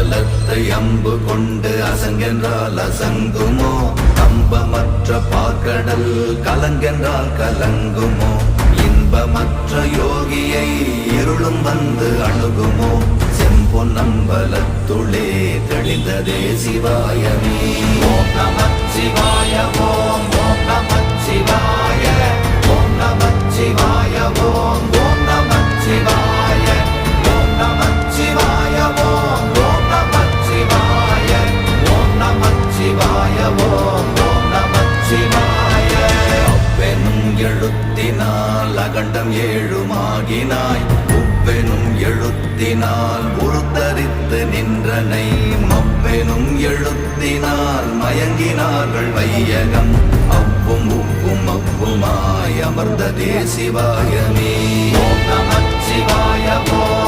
அம்பலத்தை அம்பு கொண்டு அசங்கென்றால் அசங்குமோ கம்பமற்ற பாக்கடல் கலங்கென்றால் கலங்குமோ இன்பமற்ற யோகியை இருளும் வந்து அணுகுமோ செம்பொன்னம்பலத்துளே தெளிந்ததே சிவாயமே ஓம் நமச்சிவாய ஓம் ஓம் நமச்சிவாய ஓம் நமச்சிவாய ஓம் ஓம் நமச்சிவாய ஓம் நமச்சிவாய ஓம் ஓம் நமச்சிவாய ஓம் நமச்சிவாய ஓம் ஓம் நமச்சிவாய அவ்வெனும் எழுத்தினால் அகண்டம் ஏழுமாகினாய் உவ்வெனும் எழுத்தினால் உருத்தரித்து நின்றனை மவ்வெனும் எழுத்தினால் மயங்கினார்கள் வையகம் அவ்வும் உவ்வும் அவ்வுமாய் அமர்ந்ததே சிவாயமே ஓம் நமச்சிவாய ஓம்